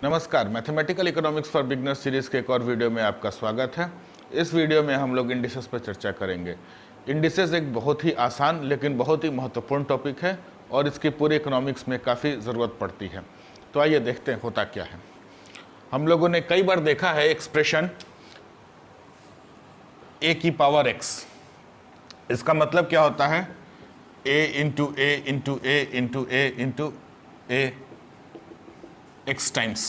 नमस्कार, mathematical economics for beginners series के एक और वीडियो में आपका स्वागत है। इस वीडियो में हम लोग इंडिसेस पर चर्चा करेंगे। इंडिसेस एक बहुत ही आसान लेकिन बहुत ही महत्वपूर्ण टॉपिक है और इसकी पूरी इकोनॉमिक्स में काफ़ी ज़रूरत पड़ती है। तो आइए देखते हैं होता क्या है। हम लोगों ने कई बार देखा है एक्सप्रेशन a की पावर x। इसका मतलब क्या होता है? a into A into A into A into A x times.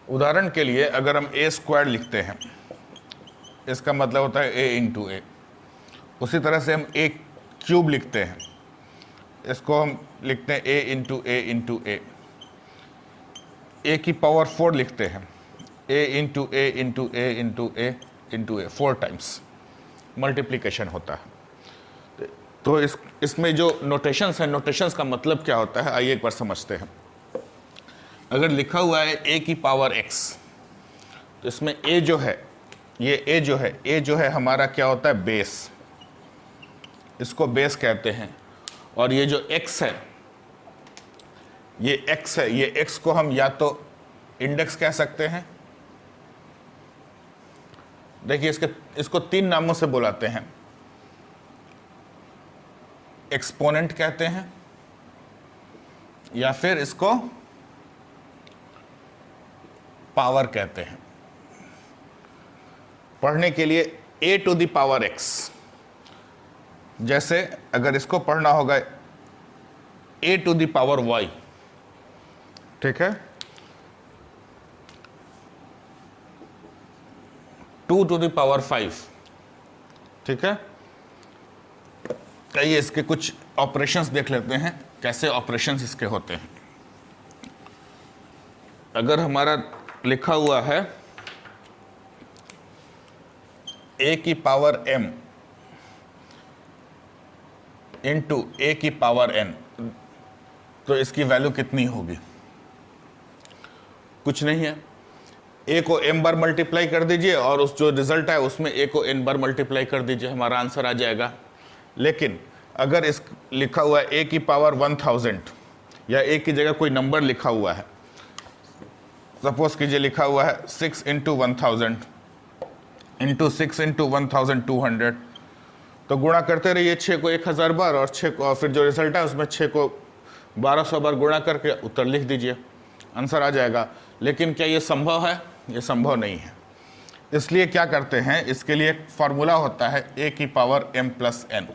उदाहरण के लिए अगर हम a स्क्वायर लिखते हैं, इसका मतलब होता है a इंटू ए। उसी तरह से हम a क्यूब लिखते हैं, इसको हम लिखते हैं a into A into A. a की पावर 4 लिखते हैं, a into A into A into A into A, 4 times multiplication होता है। तो इसमें जो नोटेशंस हैं, नोटेशंस का मतलब क्या होता है, आइए एक बार समझते हैं। अगर लिखा हुआ है a की पावर x, तो इसमें a जो है, ये a जो है हमारा क्या होता है? बेस। इसको बेस कहते हैं। और ये जो x है, ये x को हम या तो इंडेक्स कह सकते हैं। देखिए इसको 3 नामों से बुलाते हैं। एक्सपोनेंट कहते हैं, या फिर इसको पावर कहते हैं। पढ़ने के लिए a to the power x, जैसे अगर इसको पढ़ना होगा a to the power y, ठीक है, 2 टू द पावर 5, ठीक है। आइए इसके कुछ ऑपरेशंस देख लेते हैं, कैसे ऑपरेशंस इसके होते हैं। अगर हमारा लिखा हुआ है a की पावर m इंटू a की पावर n, तो इसकी वैल्यू कितनी होगी? कुछ नहीं है। a को m बार मल्टीप्लाई कर दीजिए और उस जो रिजल्ट है उसमें a को n बार मल्टीप्लाई कर दीजिए, हमारा आंसर आ जाएगा। लेकिन अगर इस लिखा हुआ है a की पावर 1000 या a की जगह कोई नंबर लिखा हुआ है, सपोज कीजिए लिखा हुआ है 6 इंटू 1000 इंटू 6 इंटू 1200, तो गुणा करते रहिए 6 को 1000 बार और 6 को, और फिर जो रिजल्ट है उसमें 6 को 1200 बार गुणा करके उत्तर लिख दीजिए, आंसर आ जाएगा। लेकिन क्या ये संभव है? ये संभव नहीं है। इसलिए क्या करते हैं, इसके लिए एक फॉर्मूला होता है a की पावर m प्लस n।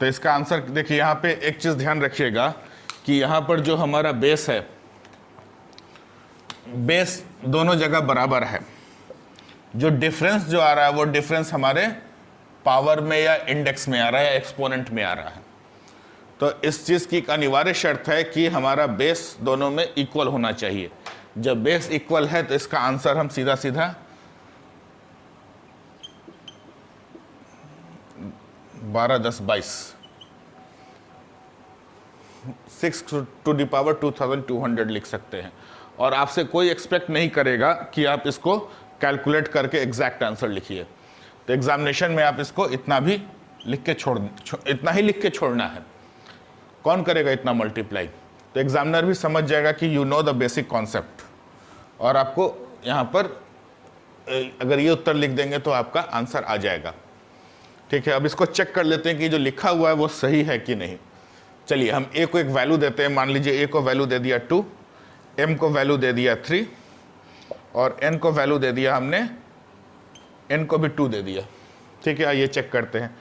तो इसका आंसर देखिए, यहाँ पे एक चीज़ ध्यान रखिएगा कि यहाँ पर जो हमारा बेस है, बेस दोनों जगह बराबर है। जो डिफरेंस जो आ रहा है वो डिफरेंस हमारे पावर में या इंडेक्स में आ रहा है या एक्सपोनेंट में आ रहा है। तो इस चीज़ की एक अनिवार्य शर्त है कि हमारा बेस दोनों में इक्वल होना चाहिए। जब बेस इक्वल है तो इसका आंसर हम सीधा सीधा 12 10 22 6 टू द पावर 2200 लिख सकते हैं। और आपसे कोई एक्सपेक्ट नहीं करेगा कि आप इसको कैलकुलेट करके एग्जैक्ट आंसर लिखिए। तो एग्जामिनेशन में आप इसको इतना ही लिख के छोड़ना है। कौन करेगा इतना मल्टीप्लाई? तो एग्जामिनर भी समझ जाएगा कि you know the basic concept, और आपको यहाँ पर अगर ये उत्तर लिख देंगे तो आपका आंसर आ जाएगा। ठीक है, अब इसको चेक कर लेते हैं कि जो लिखा हुआ है वो सही है कि नहीं। चलिए हम a को एक वैल्यू देते हैं। मान लीजिए a को वैल्यू दे दिया 2, m को वैल्यू दे दिया 3 और n को वैल्यू दे दिया हमने, n को भी 2 दे दिया। ठीक है, आइए चेक करते हैं।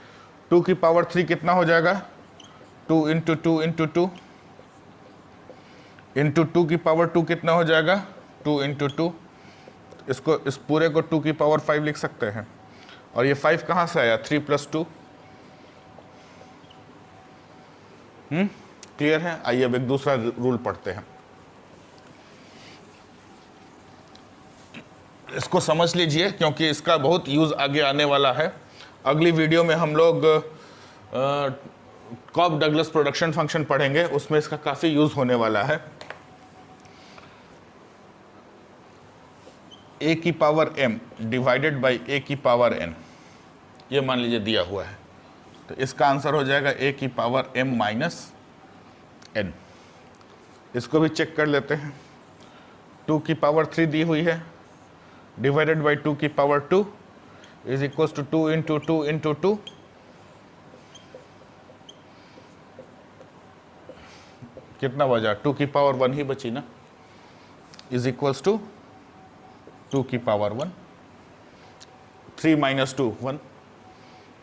2 की पावर 3 कितना हो जाएगा? 2 इंटू 2 इंटू 2 इंटू 2 की पावर 2 कितना हो जाएगा? 2 इंटू 2। इसको, इस पूरे को 2 की पावर 5 लिख सकते हैं। और ये 5 कहाँ से आया? 3 प्लस 2। क्लियर है? आइए अब एक दूसरा रूल पढ़ते हैं। इसको समझ लीजिए क्योंकि इसका बहुत यूज आगे आने वाला है। अगली वीडियो में हम लोग कॉप डगलस प्रोडक्शन फंक्शन पढ़ेंगे, उसमें इसका काफी यूज होने वाला है। a की power m divided by a की पावर n, ये मान लीजिए दिया हुआ है। तो इसका आंसर हो जाएगा a की पावर m माइनस n। इसको भी चेक कर लेते हैं। 2 की पावर 3 दी हुई है, डिवाइडेड बाई 2 की power 2 is equals to 2 into 2 into 2, कितना बचा? 2 की पावर 1 ही बची ना, इज इक्वल्स टू 2 की पावर 1, 3 माइनस 2 1।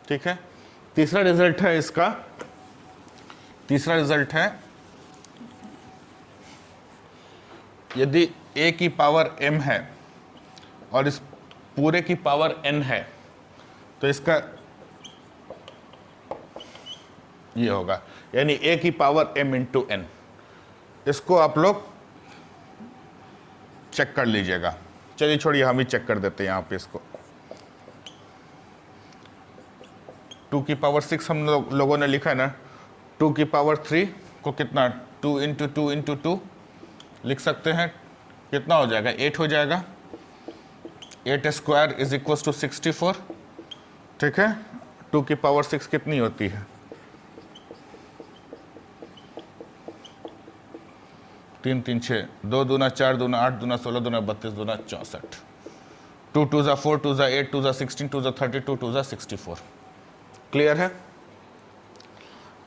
ठीक है, तीसरा रिजल्ट है इसका, तीसरा रिजल्ट है यदि a की पावर m है और इस पूरे की पावर n है तो इसका ये होगा, यानी a की पावर m इंटू n। इसको आप लोग चेक कर लीजिएगा। चलिए छोड़िए, हम ही चेक कर देते हैं यहाँ पे इसको। 2 की पावर 6 हम लोगों ने लिखा है ना, 2 की पावर 3 को कितना 2 इंटू 2 इंटू 2 लिख सकते हैं, कितना हो जाएगा? 8 हो जाएगा। 8 स्क्वायर इज इक्वल टू 64। ठीक है, 2 की पावर 6 कितनी होती है? 3 3 6, 2 दूना 4 दूना 8 दूना 16 दूना 32 दूना 64, 2 2 जा 4 2 जा 8 2 जा 16 2 जा 32 2 जा 64। क्लियर है?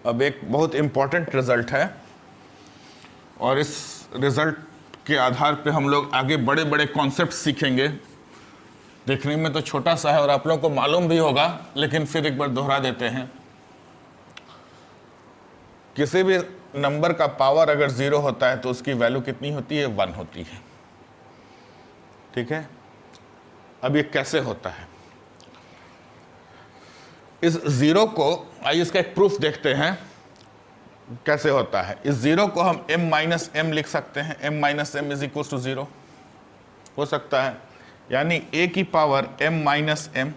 अब एक बहुत इंपॉर्टेंट रिजल्ट है और इस रिजल्ट के आधार पे हम लोग आगे बड़े बड़े कॉन्सेप्ट सीखेंगे। देखने में तो छोटा सा है और आप लोगों को मालूम भी होगा, लेकिन फिर एक बार दोहरा देते हैं। किसी भी नंबर का पावर अगर 0 होता है तो उसकी वैल्यू कितनी होती है? 1 होती है। ठीक है, अब ये कैसे होता है? इस 0 को, आइए इसका एक प्रूफ देखते हैं कैसे होता है। इस 0 को हम m माइनस m लिख सकते हैं, m minus m is equal to 0 हो सकता है, यानी a की पावर m माइनस m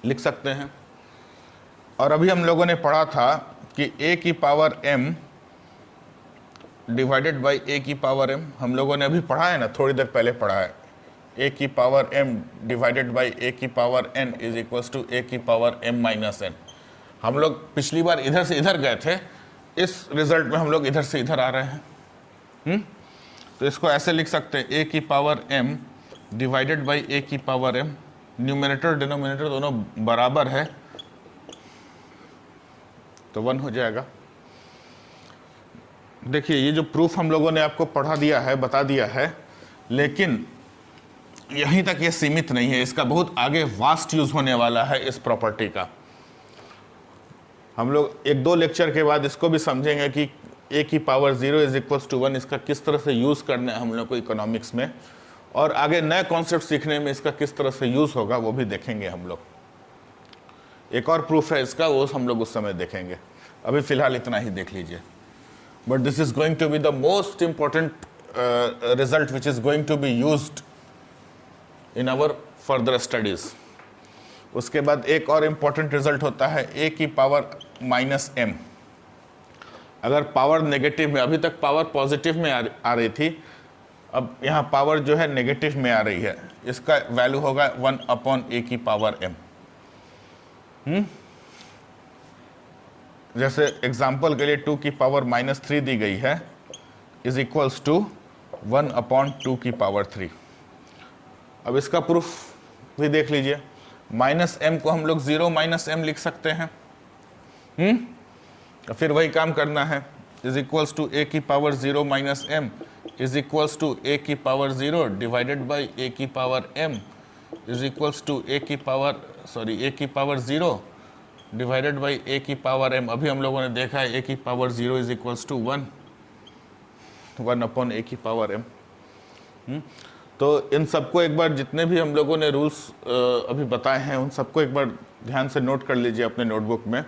लिख सकते हैं। और अभी हम लोगों ने पढ़ा था कि a की power m divided by a की पावर m, हम लोगों ने अभी पढ़ा है ना, थोड़ी देर पहले पढ़ा है। a की power m divided by a की power n is equals to a की पावर m माइनस n। हम लोग पिछली बार इधर से इधर गए थे, इस रिजल्ट में हम लोग इधर से इधर आ रहे हैं। तो इसको ऐसे लिख सकते हैं, a की power m divided by a की पावर m, न्यूमरेटर डिनोमिनेटर दोनों बराबर है तो 1 हो जाएगा। देखिए, ये जो प्रूफ हम लोगों ने आपको पढ़ा दिया है, बता दिया है, लेकिन यहीं तक ये सीमित नहीं है, इसका बहुत आगे वास्ट यूज होने वाला है इस प्रॉपर्टी का। हम लोग 1-2 लेक्चर के बाद इसको भी समझेंगे कि a की पावर 0 इज इक्वल्स टू 1 इसका किस तरह से यूज करना है हम लोग को इकोनॉमिक्स में, और आगे नए कॉन्सेप्ट सीखने में इसका किस तरह से यूज होगा वो भी देखेंगे हम लोग। एक और प्रूफ है इसका, वो हम लोग उस समय देखेंगे। अभी फिलहाल इतना ही देख लीजिए। But this is going to be the most important result which is going to be used in our further studies. उसके बाद एक और इंपॉर्टेंट रिजल्ट होता है a की पावर माइनस m। अगर पावर नेगेटिव में, अभी तक पावर पॉजिटिव में आ रही थी, अब यहाँ पावर जो है नेगेटिव में आ रही है, इसका वैल्यू होगा 1 अपॉन a की पावर m। जैसे एग्जाम्पल के लिए 2 की पावर माइनस 3 दी गई है इज इक्वल्स टू 1 अपॉन 2 की पावर 3। अब इसका प्रूफ भी देख लीजिए। माइनस m को हम लोग 0 माइनस m लिख सकते हैं। फिर वही काम करना है, इज इक्वल्स टू a की power 0 minus m is equals to a की पावर 0 डिवाइडेड बाई a की power m is equals to a की पावर 0 डिवाइडेड बाई a की पावर m। अभी हम लोगों ने देखा है a की power 0 is equals to 1 upon a की पावर m। तो इन सबको एक बार, जितने भी हम लोगों ने रूल्स अभी बताए हैं, उन सबको एक बार ध्यान से नोट कर लीजिए अपने नोटबुक में।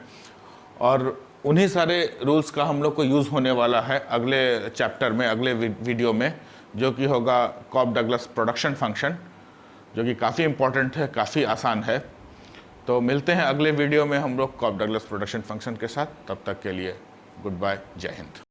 और उन्हीं सारे रूल्स का हम लोग को यूज़ होने वाला है अगले चैप्टर में, अगले वीडियो में, जो कि होगा कॉप डगलस प्रोडक्शन फंक्शन, जो कि काफ़ी इंपॉर्टेंट है, काफ़ी आसान है। तो मिलते हैं अगले वीडियो में हम लोग कॉप डगलस प्रोडक्शन फंक्शन के साथ। तब तक के लिए गुड बाय, जय हिंद।